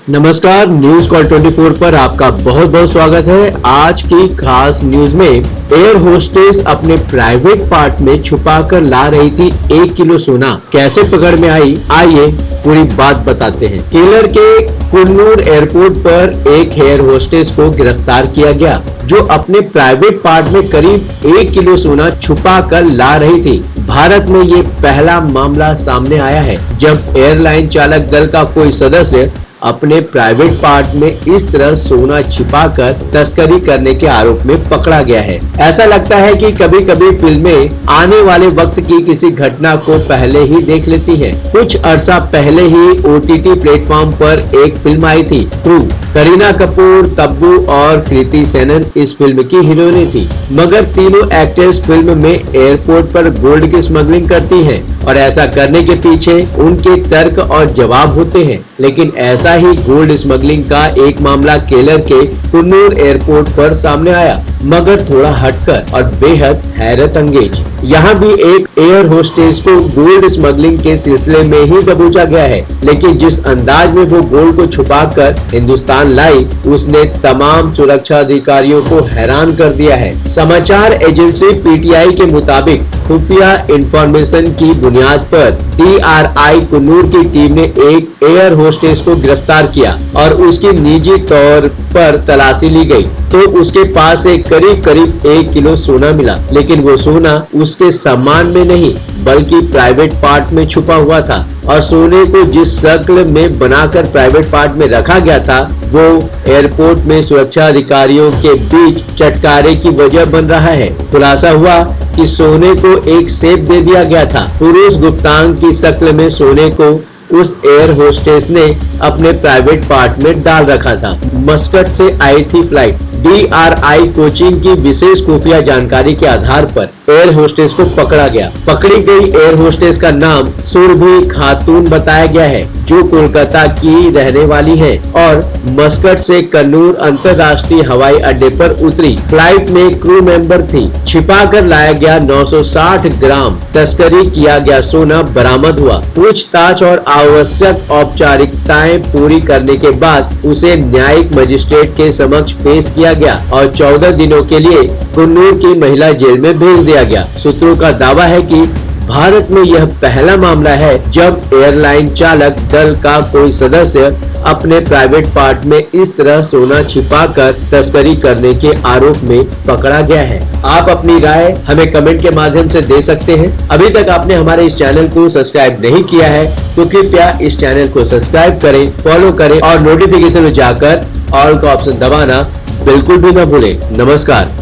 नमस्कार, news call 24 पर आपका बहुत बहुत स्वागत है। आज की खास न्यूज में एयर होस्टेस अपने प्राइवेट पार्ट में छुपाकर ला रही थी 1 किलो सोना। कैसे पकड़ में आई, आइए पूरी बात बताते हैं। केरल के कुन्नूर एयरपोर्ट पर एक एयर होस्टेस को गिरफ्तार किया गया जो अपने प्राइवेट पार्ट में करीब 1 किलो सोना छुपा कर ला रही थी। भारत में ये पहला मामला सामने आया है जब एयरलाइन चालक दल का कोई सदस्य अपने प्राइवेट पार्ट में इस तरह सोना छिपाकर तस्करी करने के आरोप में पकड़ा गया है। ऐसा लगता है कि कभी कभी फिल्में आने वाले वक्त की किसी घटना को पहले ही देख लेती हैं। कुछ अरसा पहले ही OTT प्लेटफॉर्म पर एक फिल्म आई थी क्रू। करीना कपूर, तब्बू और कृति सेनन इस फिल्म की हीरोइनी थी, मगर तीनों एक्ट्रेस फिल्म में एयरपोर्ट पर गोल्ड की स्मगलिंग करती हैं और ऐसा करने के पीछे उनके तर्क और जवाब होते हैं। लेकिन ऐसा ही गोल्ड स्मगलिंग का एक मामला केरल के कुन्नूर एयरपोर्ट पर सामने आया, मगर थोड़ा हटकर और बेहद हैरत अंगेज। यहाँ भी एक एयर होस्टेस को गोल्ड स्मगलिंग के सिलसिले में ही दबोचा गया है, लेकिन जिस अंदाज में वो गोल्ड को छुपाकर हिंदुस्तान लाई, उसने तमाम सुरक्षा अधिकारियों को हैरान कर दिया है। समाचार एजेंसी PTI के मुताबिक खुफिया इंफॉर्मेशन की बुनियाद पर DRI कुन्नूर की टीम ने एक एयर होस्टेस को गिरफ्तार किया और उसकी निजी तौर पर तलाशी ली गई तो उसके पास से करीब 1 किलो सोना मिला। लेकिन वो सोना उसके सामान में नहीं बल्कि प्राइवेट पार्ट में छुपा हुआ था और सोने को जिस शक्ल में बनाकर प्राइवेट पार्ट में रखा गया था वो एयरपोर्ट में सुरक्षा अधिकारियों के बीच चटकारे की वजह बन रहा है। खुलासा हुआ कि सोने को एक सेफ दे दिया गया था। पुरुष गुप्तांग की शक्ल में सोने को उस एयर होस्टेस ने अपने प्राइवेट पार्ट में डाल रखा था। मस्कट से आई थी फ्लाइट। DRI कोचिंग की विशेष खुफिया जानकारी के आधार पर एयर होस्टेस को पकड़ा गया। पकड़ी गई एयर होस्टेस का नाम सुरभि खातून बताया गया है, जो कोलकाता की रहने वाली है और मस्कट से कन्नूर अंतर्राष्ट्रीय हवाई अड्डे पर उतरी। फ्लाइट में क्रू मेंबर थी। छिपा कर लाया गया 960 ग्राम तस्करी किया गया सोना बरामद हुआ। पूछताछ और आवश्यक औपचारिकताएं पूरी करने के बाद उसे न्यायिक मजिस्ट्रेट के समक्ष पेश किया गया और 14 दिनों के लिए कुन्नूर की महिला जेल में भेज दिया गया। सूत्रों का दावा है कि भारत में यह पहला मामला है जब एयरलाइन चालक दल का कोई सदस्य अपने प्राइवेट पार्ट में इस तरह सोना छिपाकर तस्करी करने के आरोप में पकड़ा गया है। आप अपनी राय हमें कमेंट के माध्यम से दे सकते हैं। अभी तक आपने हमारे इस चैनल को सब्सक्राइब नहीं किया है तो कृपया इस चैनल को सब्सक्राइब करें, फॉलो करें और नोटिफिकेशन में जाकर ऑल का ऑप्शन दबाना बिल्कुल भी न भूलें। नमस्कार।